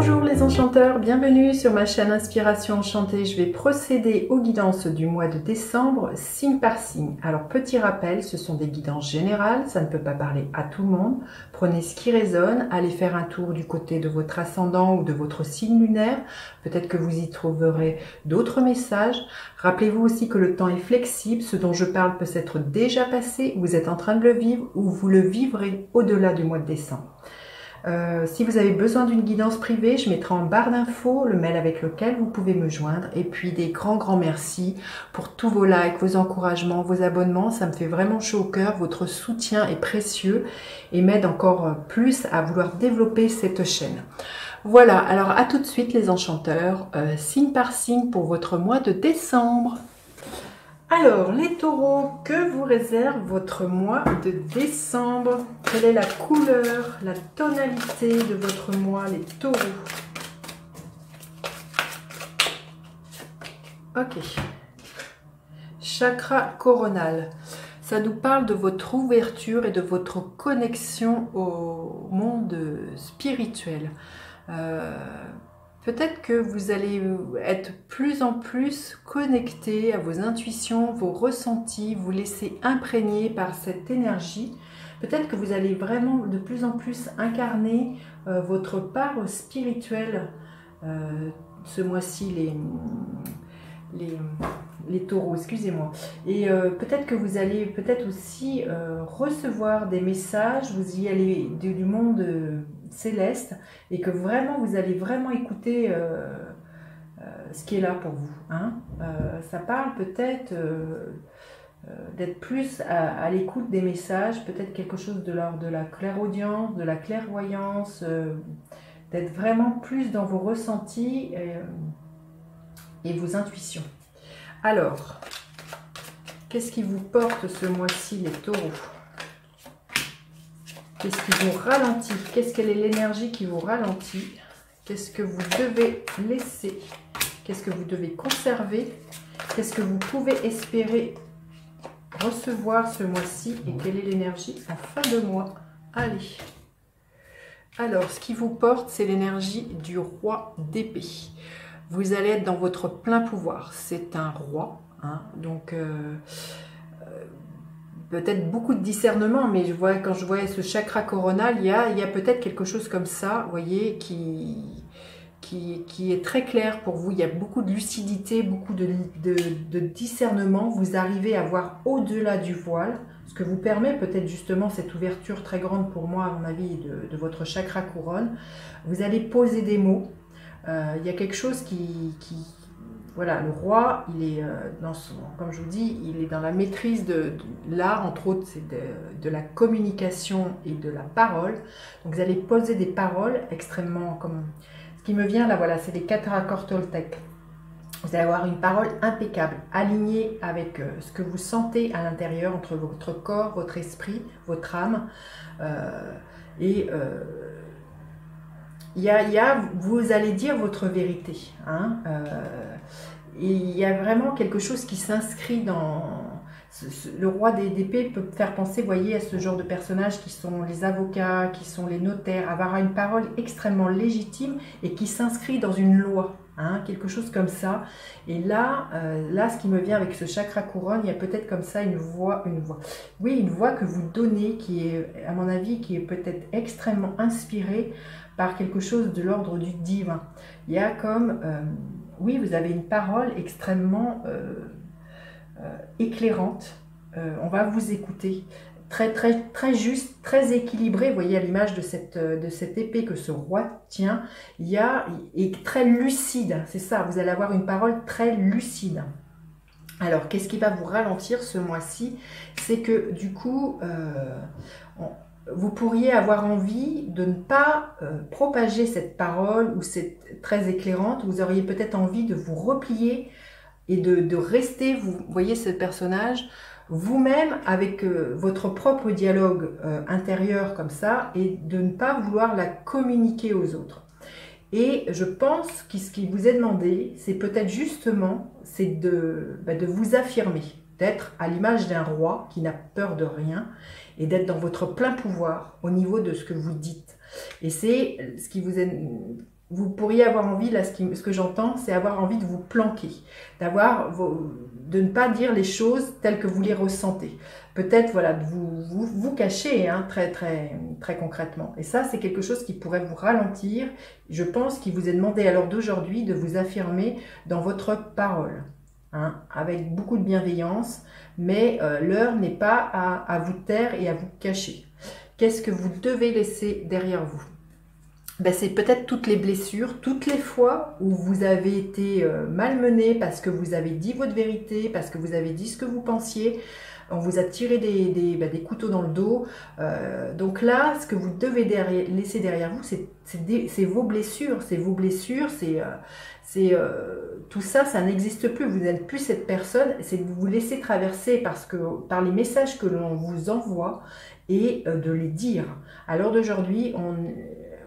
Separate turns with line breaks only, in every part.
Bonjour les enchanteurs, bienvenue sur ma chaîne Inspiration Enchantée. Je vais procéder aux guidances du mois de décembre, signe par signe. Alors petit rappel, ce sont des guidances générales, ça ne peut pas parler à tout le monde. Prenez ce qui résonne, allez faire un tour du côté de votre ascendant ou de votre signe lunaire. Peut-être que vous y trouverez d'autres messages. Rappelez-vous aussi que le temps est flexible, ce dont je parle peut s'être déjà passé, vous êtes en train de le vivre ou vous le vivrez au-delà du mois de décembre. Si vous avez besoin d'une guidance privée, je mettrai en barre d'infos le mail avec lequel vous pouvez me joindre. Et puis des grands merci pour tous vos likes, vos encouragements, vos abonnements. Ça me fait vraiment chaud au cœur. Votre soutien est précieux et m'aide encore plus à vouloir développer cette chaîne. Voilà, alors à tout de suite les enchanteurs, signe par signe pour votre mois de décembre. Alors, les taureaux, que vous réserve votre mois de décembre? Quelle est la couleur, la tonalité de votre mois, les taureaux? Ok. Chakra coronal. Ça nous parle de votre ouverture et de votre connexion au monde spirituel. Peut-être que vous allez être plus en plus connecté à vos intuitions, vos ressentis, vous laisser imprégner par cette énergie. Peut-être que vous allez vraiment de plus en plus incarner votre part spirituelle. Ce mois-ci, les taureaux, excusez-moi. Et peut-être que vous allez peut-être aussi recevoir des messages, vous y allez du monde céleste, et que vraiment vous allez vraiment écouter ce qui est là pour vous. Hein. Ça parle peut-être d'être plus à l'écoute des messages, peut-être quelque chose de l'ordre de la clairaudience, de la clairvoyance, d'être vraiment plus dans vos ressentis et vos intuitions. Alors, qu'est-ce qui vous porte ce mois-ci, les taureaux? Qu'est-ce qui vous ralentit? Quelle est l'énergie qui vous ralentit? Qu'est-ce que vous devez laisser? Qu'est-ce que vous devez conserver? Qu'est-ce que vous pouvez espérer recevoir ce mois-ci? Et quelle est l'énergie en fin de mois? Allez. Alors, ce qui vous porte, c'est l'énergie du roi d'épée. Vous allez être dans votre plein pouvoir. C'est un roi, hein, donc peut-être beaucoup de discernement, mais quand je vois ce chakra coronal, il y a peut-être quelque chose comme ça, vous voyez, qui est très clair pour vous. Il y a beaucoup de lucidité, beaucoup de discernement. Vous arrivez à voir au-delà du voile, ce que vous permet peut-être justement cette ouverture très grande pour moi, à mon avis, de votre chakra couronne. Vous allez poser des mots. Il y a quelque chose voilà, le roi, il est comme je vous dis, il est dans la maîtrise de l'art, entre autres, c'est de la communication et de la parole. Donc vous allez poser des paroles extrêmement, ce qui me vient là, voilà, c'est les 4 accords Toltec. Vous allez avoir une parole impeccable, alignée avec ce que vous sentez à l'intérieur, entre votre corps, votre esprit, votre âme, vous allez dire votre vérité, hein, et il y a vraiment quelque chose qui s'inscrit dans... Le roi d'épée peut faire penser, vous voyez, à ce genre de personnages qui sont les avocats, qui sont les notaires, avoir une parole extrêmement légitime et qui s'inscrit dans une loi, hein, quelque chose comme ça. Et là, ce qui me vient avec ce chakra couronne, il y a peut-être comme ça une voix, oui, une voix que vous donnez qui est, à mon avis, qui est peut-être extrêmement inspirée par quelque chose de l'ordre du divin. Il y a comme, oui, vous avez une parole extrêmement éclairante. On va vous écouter, très juste, très équilibré. Vous voyez à l'image de cette épée que ce roi tient, est très lucide. C'est ça, vous allez avoir une parole très lucide. Alors, qu'est-ce qui va vous ralentir ce mois-ci? C'est que du coup, vous pourriez avoir envie de ne pas propager cette parole ou c'est très éclairante. Vous auriez peut-être envie de vous replier et de rester, vous voyez ce personnage, vous-même avec votre propre dialogue intérieur comme ça et de ne pas vouloir la communiquer aux autres. Et je pense que ce qui vous est demandé, c'est peut-être justement de vous affirmer, d'être à l'image d'un roi qui n'a peur de rien et d'être dans votre plein pouvoir au niveau de ce que vous dites. Et c'est ce qui vous est vous pourriez avoir envie, là, ce que j'entends, c'est avoir envie de vous planquer, de ne pas dire les choses telles que vous les ressentez. Peut-être, voilà, de vous cacher, hein, très, très, très concrètement. Et ça, c'est quelque chose qui pourrait vous ralentir. Je pense qu'il vous est demandé à l'heure d'aujourd'hui de vous affirmer dans votre parole, hein, avec beaucoup de bienveillance, mais l'heure n'est pas à vous taire et à vous cacher. Qu'est-ce que vous devez laisser derrière vous? Ben, c'est peut-être toutes les blessures, toutes les fois où vous avez été malmené parce que vous avez dit votre vérité, parce que vous avez dit ce que vous pensiez, on vous a tiré des couteaux dans le dos. Donc là, ce que vous devez laisser derrière vous, c'est vos blessures, tout ça, ça n'existe plus. Vous n'êtes plus cette personne, c'est de vous laisser traverser par les messages que l'on vous envoie et de les dire. À l'heure d'aujourd'hui,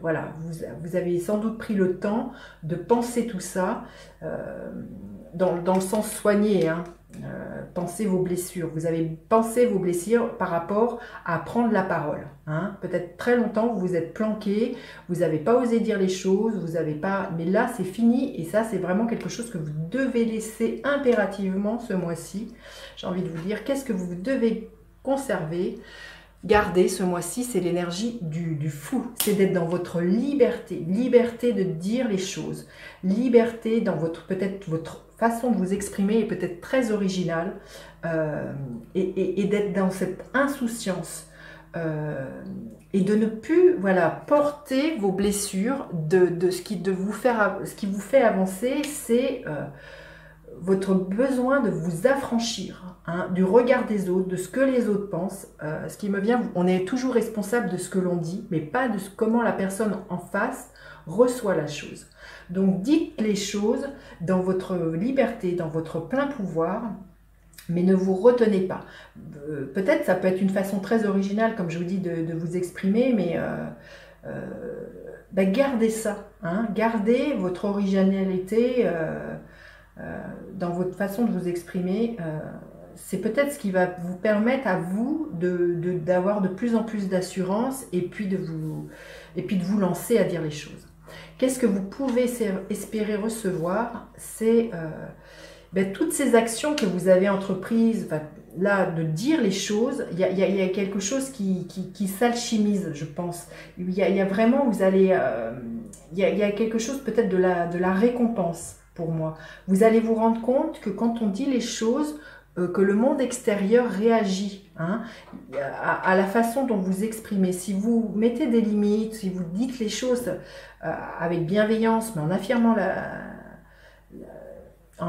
voilà, vous avez sans doute pris le temps de penser tout ça dans le sens soigné, hein. Pensez vos blessures. Vous avez pensé vos blessures par rapport à prendre la parole, hein. Peut-être très longtemps vous vous êtes planqué, vous n'avez pas osé dire les choses, vous n'avez pas. Mais là c'est fini et ça c'est vraiment quelque chose que vous devez laisser impérativement ce mois-ci. J'ai envie de vous dire qu'est-ce que vous devez conserver. Gardez ce mois-ci, c'est l'énergie du fou, c'est d'être dans votre liberté, liberté de dire les choses, liberté dans peut-être votre façon de vous exprimer est peut-être très originale et d'être dans cette insouciance et de ne plus, voilà, porter vos blessures ce qui vous fait avancer, c'est votre besoin de vous affranchir, hein, du regard des autres, de ce que les autres pensent. Ce qui me vient, on est toujours responsable de ce que l'on dit, mais pas de comment la personne en face reçoit la chose. Donc dites les choses dans votre liberté, dans votre plein pouvoir, mais ne vous retenez pas. Peut-être ça peut être une façon très originale, comme je vous dis, de vous exprimer, mais gardez ça, hein, gardez votre originalité dans votre façon de vous exprimer. C'est peut-être ce qui va vous permettre à vous d'avoir de plus en plus d'assurance et puis de vous lancer à dire les choses. Qu'est-ce que vous pouvez espérer recevoir? C'est toutes ces actions que vous avez entreprises, là, de dire les choses, il y a quelque chose qui s'alchimise, je pense. Il y a vraiment, vous allez, il y a quelque chose peut-être de la récompense pour moi. Vous allez vous rendre compte que quand on dit les choses, que le monde extérieur réagit, hein, à la façon dont vous exprimez. Si vous mettez des limites, si vous dites les choses avec bienveillance, mais en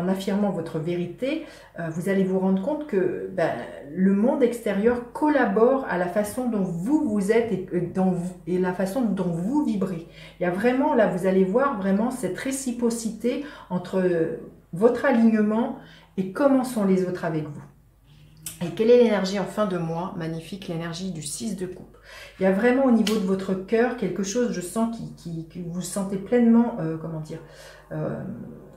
affirmant votre vérité, vous allez vous rendre compte que le monde extérieur collabore à la façon dont vous êtes et la façon dont vous vibrez. Il y a vraiment, là, vous allez voir vraiment cette réciprocité entre votre alignement et comment sont les autres avec vous. Et quelle est l'énergie en fin de mois? Magnifique, l'énergie du 6 de coupe. Il y a vraiment au niveau de votre cœur quelque chose, je sens, que vous sentez pleinement, comment dire,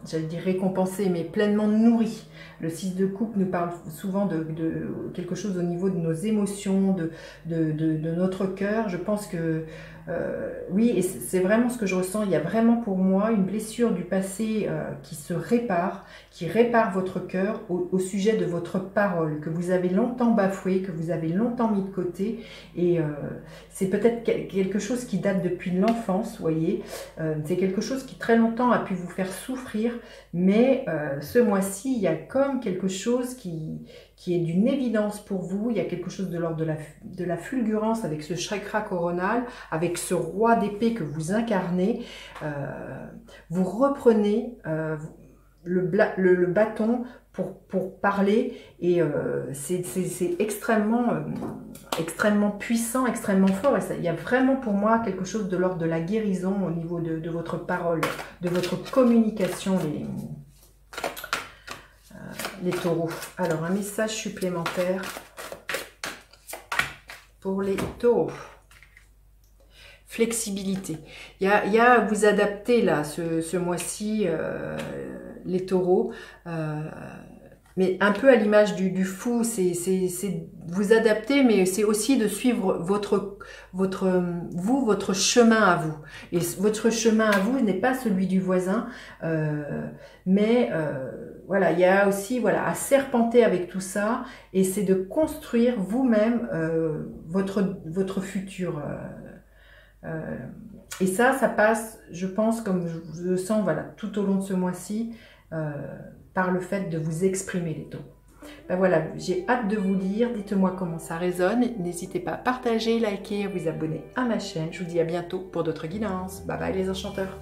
j'allais dire récompensé, mais pleinement nourri. Le 6 de coupe nous parle souvent de quelque chose au niveau de nos émotions, de notre cœur. Je pense que oui, et c'est vraiment ce que je ressens. Il y a vraiment pour moi une blessure du passé qui se répare, qui répare votre cœur au sujet de votre parole, que vous avez longtemps bafoué, que vous avez longtemps mis de côté. Et c'est peut-être quelque chose qui date depuis l'enfance, vous voyez. C'est quelque chose qui très longtemps a pu vous faire souffrir, mais ce mois-ci, il y a comme quelque chose qui est d'une évidence pour vous. Il y a quelque chose de l'ordre de la fulgurance avec ce chakra coronal, avec ce roi d'épée que vous incarnez. Vous reprenez le bâton pour parler et c'est extrêmement puissant, extrêmement fort. Et ça, il y a vraiment pour moi quelque chose de l'ordre de la guérison au niveau de votre parole, de votre communication, les taureaux. Alors, un message supplémentaire pour les taureaux. Flexibilité. Il y a à vous adapter là ce mois-ci, les taureaux. mais un peu à l'image du fou, c'est vous adapter, mais c'est aussi de suivre votre chemin à vous. Et votre chemin à vous n'est pas celui du voisin, mais voilà, il y a aussi voilà, à serpenter avec tout ça, et c'est de construire vous-même votre futur. Et ça passe, je pense, comme je le sens voilà, tout au long de ce mois-ci, par le fait de vous exprimer les taureaux. Ben voilà, j'ai hâte de vous lire, dites-moi comment ça résonne, n'hésitez pas à partager, liker, à vous abonner à ma chaîne. Je vous dis à bientôt pour d'autres guidances. Bye bye les enchanteurs.